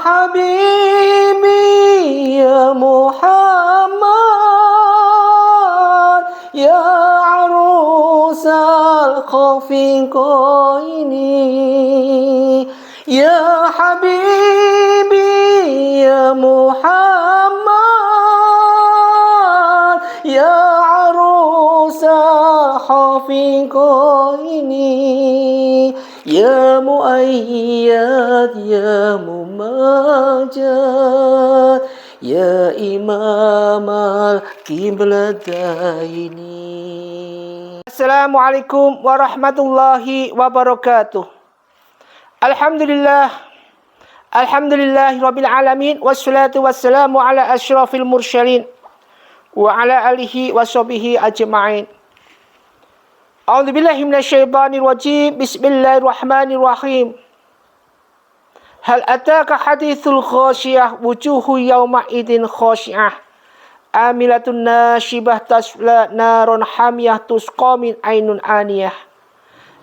حبيبي يا محمد يا عروس الخفقين يا حبيبي يا محمد يا عروس الخفقين يا مؤيد يا ممجد يا إمام القبلتين. Assalamualaikum warahmatullahi wabarakatuh. Alhamdulillah rabbil alamin wassalatu wassalamu ala asyrafil mursalin wa ala alihi washabihi ajma'in. A'udzubillahi minasyaitonir rajim. Bismillahirrahmanirrahim. Hal ataka haditsul khasyiyah wujuhu yawma idin khasyiah amilatun nasibah tasla narun hamiyah tusqa min ainun aniyah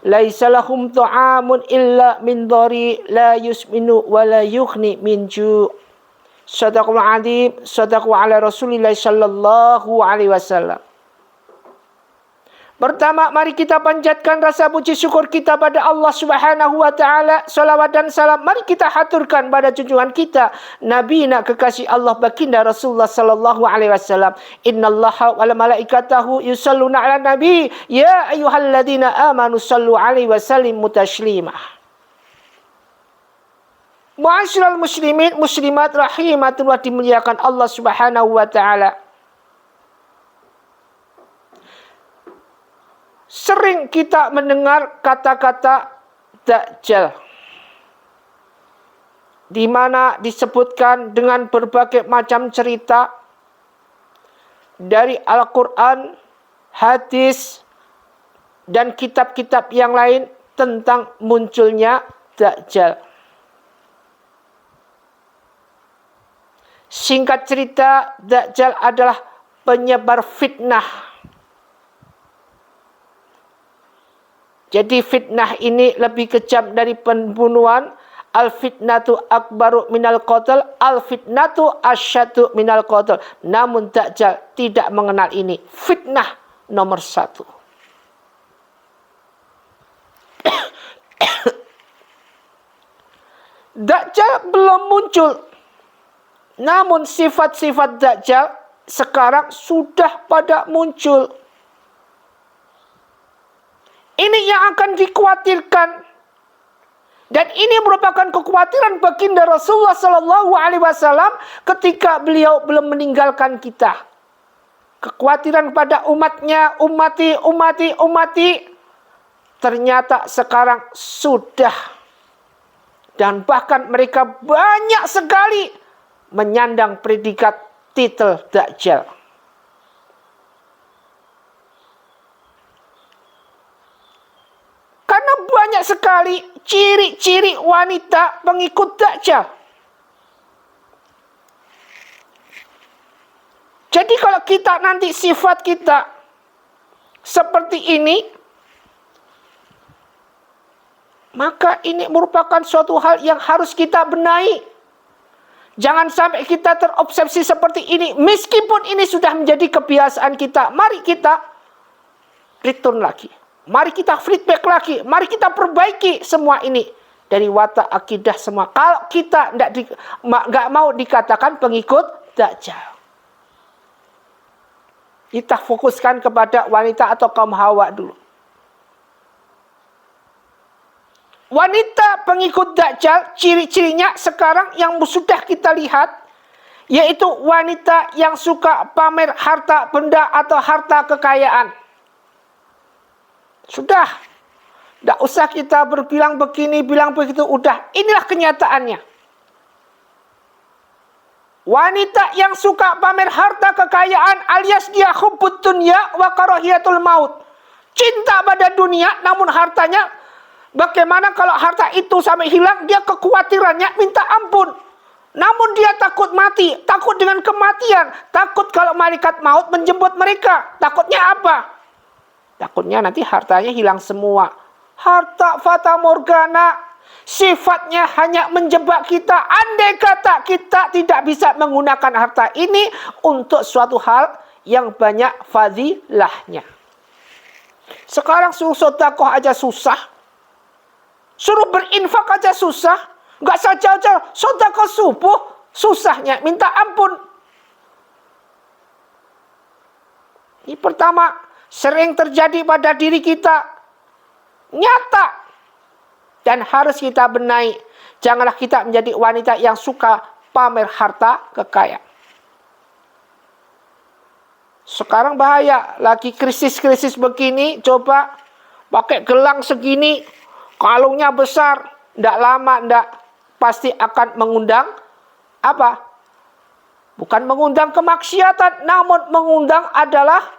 laisa lahum ta'amun illa min dhari la yusminu wa la yughni min ju'. Shadaqul adzim, shadaqu ala Rasulillah sallallahu alaihi wasallam. Pertama, mari kita panjatkan rasa puji syukur kita pada Allah Subhanahu wa taala. Salawat dan salam mari kita haturkan pada junjungan kita Nabi nak kekasih Allah baginda Rasulullah sallallahu alaihi wasallam. Innallaha wal malaikatahu yusalluna 'alan nabi ya ayyuhalladzina amanu sallu 'alaihi wa sallimu taslima. Ma'asyiral muslimin muslimat rahimatullah dimuliakan Allah Subhanahu wa taala. Sering kita mendengar kata-kata Dajjal, di mana disebutkan dengan berbagai macam cerita dari Al-Quran, hadis, dan kitab-kitab yang lain tentang munculnya Dajjal. Singkat cerita, Dajjal adalah penyebar fitnah. Jadi fitnah ini lebih kejam dari pembunuhan. Al-fitnatu akbaru minal qatl, al-fitnatu asyadu minal qatl. Namun Dajjal tidak mengenal ini. Fitnah nomor 1. Dajjal belum muncul. Namun sifat-sifat Dajjal sekarang sudah pada muncul. Ini yang akan dikhawatirkan. Dan ini merupakan kekhawatiran baginda Rasulullah sallallahu alaihi wasallam ketika beliau belum meninggalkan kita. Kekhawatiran pada umatnya, umati. Ternyata sekarang sudah. Dan bahkan mereka banyak sekali menyandang predikat titel Dajjal. Karena banyak sekali ciri-ciri wanita pengikut Dajjal. Jadi kalau kita nanti sifat kita seperti ini, maka ini merupakan suatu hal yang harus kita benahi. Jangan sampai kita terobsesi seperti ini. Meskipun ini sudah menjadi kebiasaan kita, mari kita return lagi. Mari kita feedback lagi. Mari kita perbaiki semua ini. Dari watak akidah semua. Kalau kita nggak mau dikatakan pengikut Dajjal. Kita fokuskan kepada wanita atau kaum Hawa dulu. Wanita pengikut Dajjal, ciri-cirinya sekarang yang sudah kita lihat, yaitu wanita yang suka pamer harta benda atau harta kekayaan. Sudah. Tidak usah kita berbilang begini, bilang begitu. Udah. Inilah kenyataannya. Wanita yang suka pamer harta kekayaan alias dia hubbud dunya wa karahiyatul maut. Cinta pada dunia namun hartanya, bagaimana kalau harta itu sampai hilang, dia kekhawatirannya minta ampun. Namun dia takut mati, takut dengan kematian, takut kalau malaikat maut menjemput mereka. Takutnya apa? Takutnya nanti hartanya hilang semua. Harta fata morgana Sifatnya hanya menjebak kita. Andai kata kita tidak bisa menggunakan harta ini untuk suatu hal yang banyak fadilahnya. Sekarang suruh sedekah aja susah. Suruh berinfak aja susah. Nggak saja sedekah subuh susahnya minta ampun. Ini pertama, sering terjadi pada diri kita. Nyata. Dan harus kita benahi. Janganlah kita menjadi wanita yang suka pamer harta kekayaan. Sekarang bahaya. Lagi krisis-krisis begini. Coba pakai gelang segini. Kalungnya besar. Tidak lama, tidak. Pasti akan mengundang apa? Bukan mengundang kemaksiatan. Namun mengundang adalah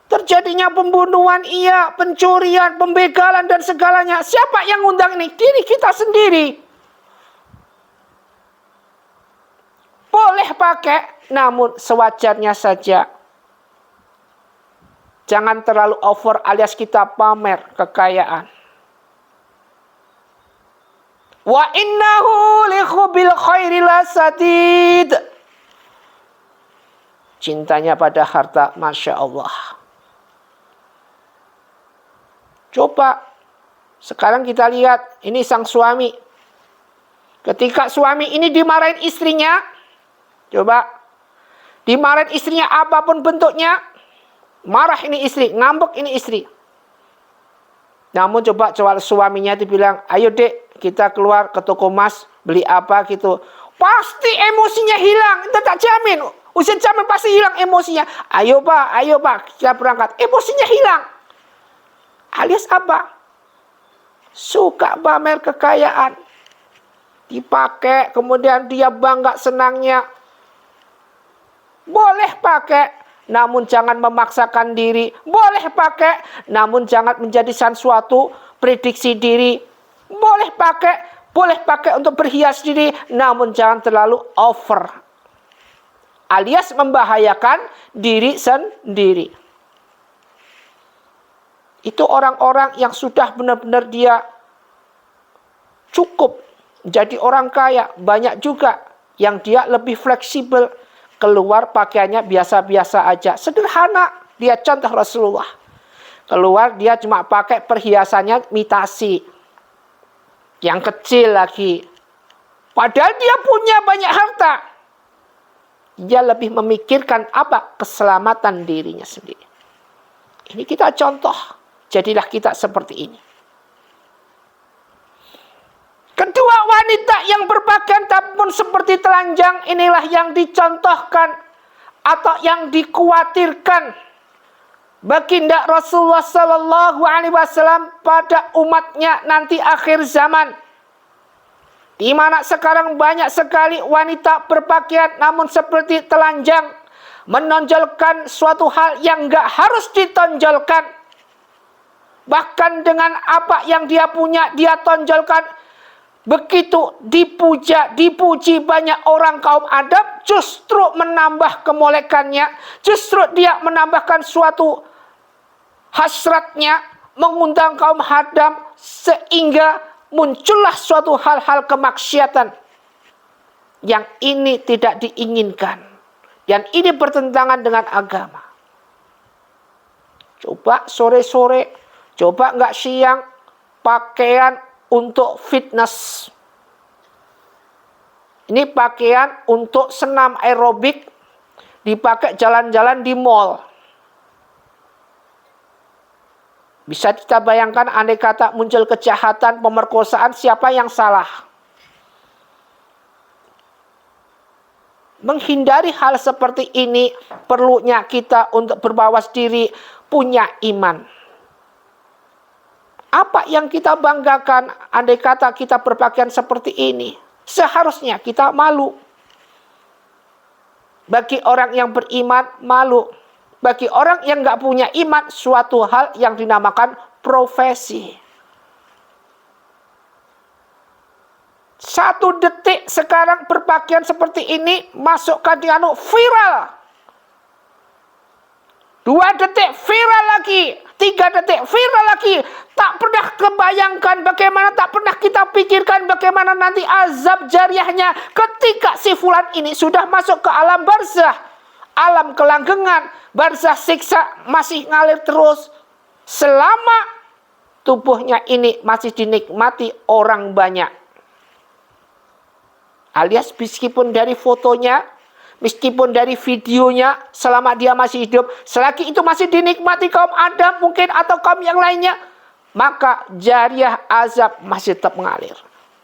terjadinya pembunuhan, iya, pencurian, pembegalan, dan segalanya. Siapa yang ngundang ini? Diri kita sendiri. Boleh pakai, namun sewajarnya saja. Jangan terlalu over alias kita pamer kekayaan. Wa innahu li hubbil khairi lasadid. Cintanya pada harta, Masya Allah. Coba, sekarang kita lihat, ini sang suami. Ketika suami ini dimarahin istrinya, coba, dimarahin istrinya apapun bentuknya, marah ini istri, ngambek ini istri. Namun coba suaminya dibilang, ayo dek, kita keluar ke toko emas, beli apa gitu. Pasti emosinya hilang, itu tak jamin. Usia jamin pasti hilang emosinya. Ayo pak, kita berangkat. Emosinya hilang. Alias apa? Suka pamer kekayaan. Dipakai, kemudian dia bangga senangnya. Boleh pakai, namun jangan memaksakan diri. Boleh pakai, namun jangan menjadikan suatu prediksi diri. Boleh pakai untuk berhias diri, namun jangan terlalu over. Alias membahayakan diri sendiri. Itu orang-orang yang sudah benar-benar dia cukup jadi orang kaya. Banyak juga yang dia lebih fleksibel. Keluar pakaiannya biasa-biasa aja. Sederhana. Dia contoh Rasulullah. Keluar dia cuma pakai perhiasannya imitasi. Yang kecil lagi. Padahal dia punya banyak harta. Dia lebih memikirkan apa? Keselamatan dirinya sendiri. Ini kita contoh. Jadilah kita seperti ini. Kedua, wanita yang berpakaian tapi seperti telanjang, inilah yang dicontohkan atau yang dikhawatirkan baginda Rasulullah Sallallahu Alaihi Wasallam pada umatnya nanti akhir zaman. Di mana sekarang banyak sekali wanita berpakaian namun seperti telanjang, menonjolkan suatu hal yang enggak harus ditonjolkan. Bahkan dengan apa yang dia punya, dia tonjolkan. Begitu dipuji banyak orang kaum adab, justru menambah kemolekannya. Justru dia menambahkan suatu hasratnya, mengundang kaum hadam, sehingga muncullah suatu hal-hal kemaksiatan. Yang ini tidak diinginkan. Yang ini bertentangan dengan agama. Coba sore-sore, coba nggak siang, pakaian untuk fitness. Ini pakaian untuk senam aerobik, dipakai jalan-jalan di mall. Bisa kita bayangkan andai kata muncul kejahatan, pemerkosaan, siapa yang salah? Menghindari hal seperti ini, perlunya kita untuk berbawas diri, punya iman. Apa yang kita banggakan andai kata kita berpakaian seperti ini? Seharusnya kita malu. Bagi orang yang beriman, malu. Bagi orang yang nggak punya iman, suatu hal yang dinamakan profesi. 1 detik sekarang berpakaian seperti ini, masukkan di viral. 2 detik viral lagi, 3 detik viral lagi. Tak pernah kebayangkan bagaimana, tak pernah kita pikirkan bagaimana nanti azab jariahnya ketika si fulan ini sudah masuk ke alam barzah, alam kelanggengan. Barzah siksa masih ngalir terus selama tubuhnya ini masih dinikmati orang banyak. Alias meskipun dari fotonya, meskipun dari videonya, selama dia masih hidup, selagi itu masih dinikmati kaum Adam mungkin atau kaum yang lainnya, maka jariah azab masih tetap mengalir.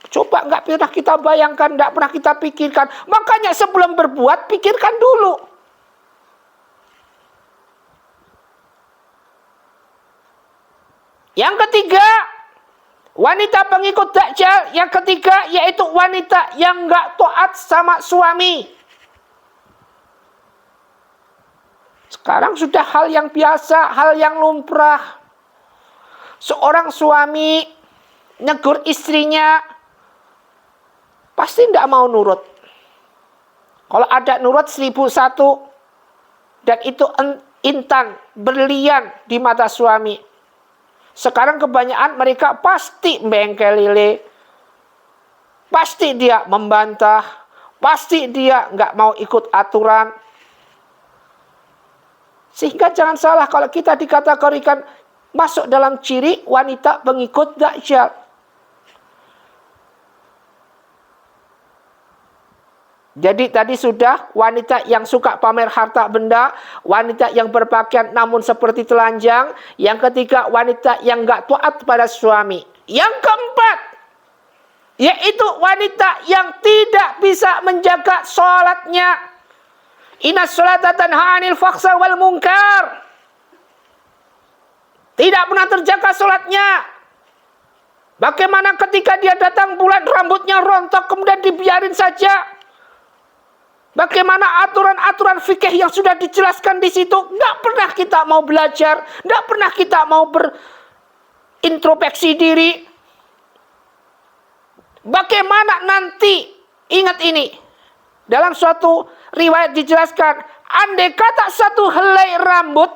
Coba nggak pernah kita bayangkan, nggak pernah kita pikirkan. Makanya sebelum berbuat, pikirkan dulu. Yang ketiga, wanita pengikut Dajjal. Yang ketiga, yaitu wanita yang nggak taat sama suami. Sekarang sudah hal yang biasa, hal yang lumrah. Seorang suami negur istrinya, pasti tidak mau nurut. Kalau ada nurut 1001, dan itu intan, berlian di mata suami. Sekarang kebanyakan mereka pasti bengkelile, pasti dia membantah, pasti dia nggak mau ikut aturan. Sehingga jangan salah kalau kita dikategorikan masuk dalam ciri wanita pengikut Dajjal. Jadi tadi sudah wanita yang suka pamer harta benda, wanita yang berpakaian namun seperti telanjang. Yang ketiga, wanita yang gak taat pada suami. Yang keempat, yaitu wanita yang tidak bisa menjaga sholatnya. Inna sholata tanha 'anil fahsya wal munkar. Tidak pernah terjaga sholatnya. Bagaimana ketika dia datang bulan rambutnya rontok kemudian dibiarin saja? Bagaimana aturan-aturan fikih yang sudah dijelaskan di situ? Nggak pernah kita mau belajar, nggak pernah kita mau berintrospeksi diri. Bagaimana nanti? Ingat ini. Dalam suatu riwayat dijelaskan, andai kata satu helai rambut,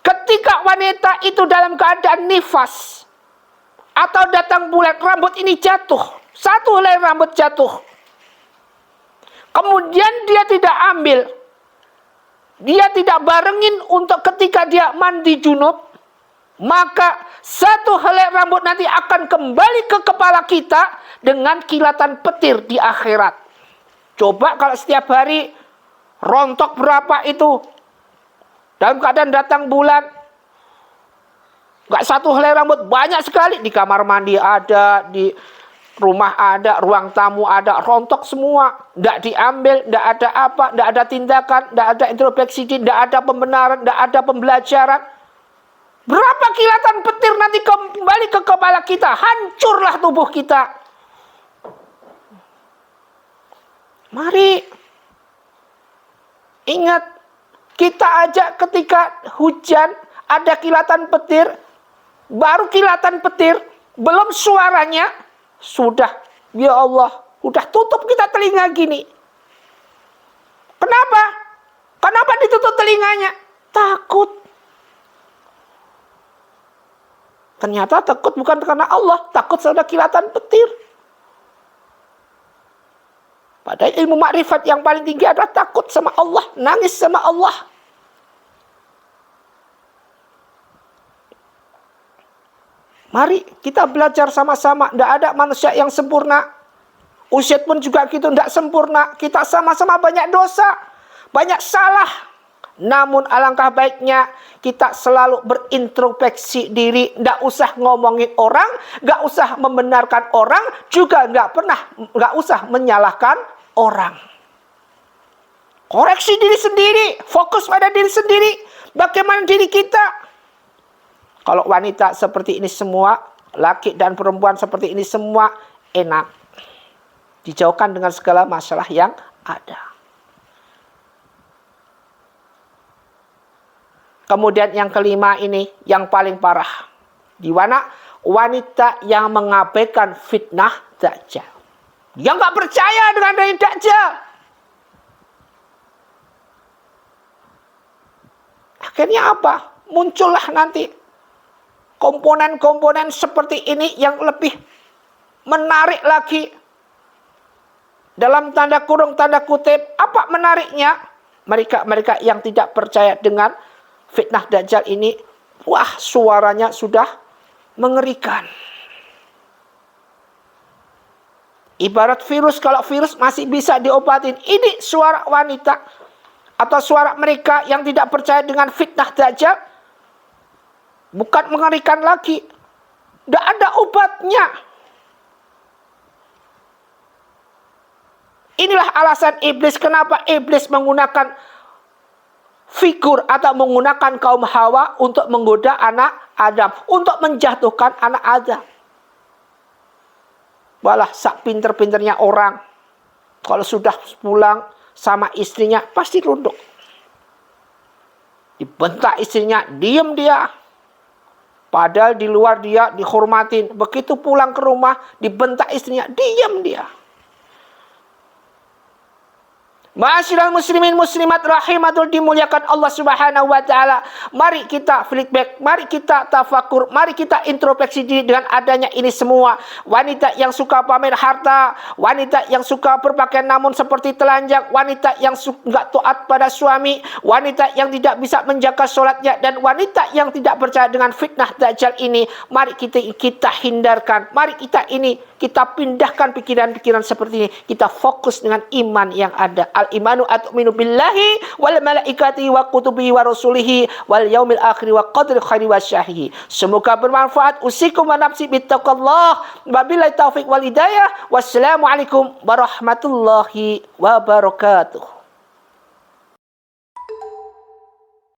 ketika wanita itu dalam keadaan nifas, atau datang bulan, rambut ini jatuh. Satu helai rambut jatuh. Kemudian dia tidak ambil. Dia tidak barengin untuk ketika dia mandi junub. Maka satu helai rambut nanti akan kembali ke kepala kita dengan kilatan petir di akhirat. Coba kalau setiap hari rontok berapa itu. Dalam keadaan datang bulan. Gak satu helai rambut, banyak sekali. Di kamar mandi ada, di rumah ada, ruang tamu ada, rontok semua. Gak diambil, gak ada apa, gak ada tindakan, gak ada introspeksi, gak ada pembenaran, gak ada pembelajaran. Berapa kilatan petir nanti kembali ke kepala kita. Hancurlah tubuh kita. Mari ingat, kita aja ketika hujan ada kilatan petir, baru kilatan petir, belum suaranya, sudah, ya Allah, udah tutup kita telinga gini. Kenapa? Kenapa ditutup telinganya? Takut. Ternyata takut bukan karena Allah, takut sudah kilatan petir. Padahal ilmu makrifat yang paling tinggi adalah takut sama Allah, nangis sama Allah. Mari kita belajar sama-sama. Tidak ada manusia yang sempurna. Usyad pun juga gitu, tidak sempurna. Kita sama-sama banyak dosa, banyak salah. Namun alangkah baiknya kita selalu berintrospeksi diri. Tidak usah ngomongin orang, nggak usah membenarkan orang, juga nggak usah menyalahkan orang. Koreksi diri sendiri, fokus pada diri sendiri. Bagaimana diri kita? Kalau wanita seperti ini semua, laki dan perempuan seperti ini semua, enak. Dijauhkan dengan segala masalah yang ada. Kemudian yang kelima ini, yang paling parah. Di mana wanita yang mengabaikan fitnah Dajjal. Yang nggak percaya dengan adanya Dajjal. Akhirnya apa? Muncullah nanti komponen-komponen seperti ini yang lebih menarik lagi. Dalam tanda kurung, tanda kutip, apa menariknya? Mereka yang tidak percaya dengan fitnah Dajjal ini, wah, suaranya sudah mengerikan. Ibarat virus, kalau virus masih bisa diobatin. Ini suara wanita atau suara mereka yang tidak percaya dengan fitnah Dajjal, bukan mengerikan lagi. Tidak ada obatnya. Inilah alasan iblis, kenapa iblis menggunakan figur atau menggunakan kaum Hawa untuk menggoda anak Adam, untuk menjatuhkan anak Adam. Walah, sak pinter-pinternya orang, kalau sudah pulang sama istrinya pasti runduk. Dibentak istrinya, diem dia. Padahal di luar dia dihormatin. Begitu pulang ke rumah, dibentak istrinya, diem dia. Ma'asyiral muslimin muslimat rahimatul dimuliakan Allah Subhanahu wa taala. Mari kita feedback, mari kita tafakur, mari kita introspeksi diri dengan adanya ini semua. Wanita yang suka pamer harta, wanita yang suka berpakaian namun seperti telanjang, wanita yang enggak taat pada suami, wanita yang tidak bisa menjaga sholatnya, dan wanita yang tidak percaya dengan fitnah Dajjal ini. Mari kita hindarkan. Mari kita pindahkan pikiran-pikiran seperti ini. Kita fokus dengan iman yang ada. Al-imanu atu'minu billahi wal malaikati wa kutubihi wa rasulihi wal yaumil akhir wa qadri khairi wa syarrihi. Semoga bermanfaat. Usikum wa nafsi bittaqallah. Wabillahi taufiq wal hidayah. Wassalamualaikum warahmatullahi wabarakatuh.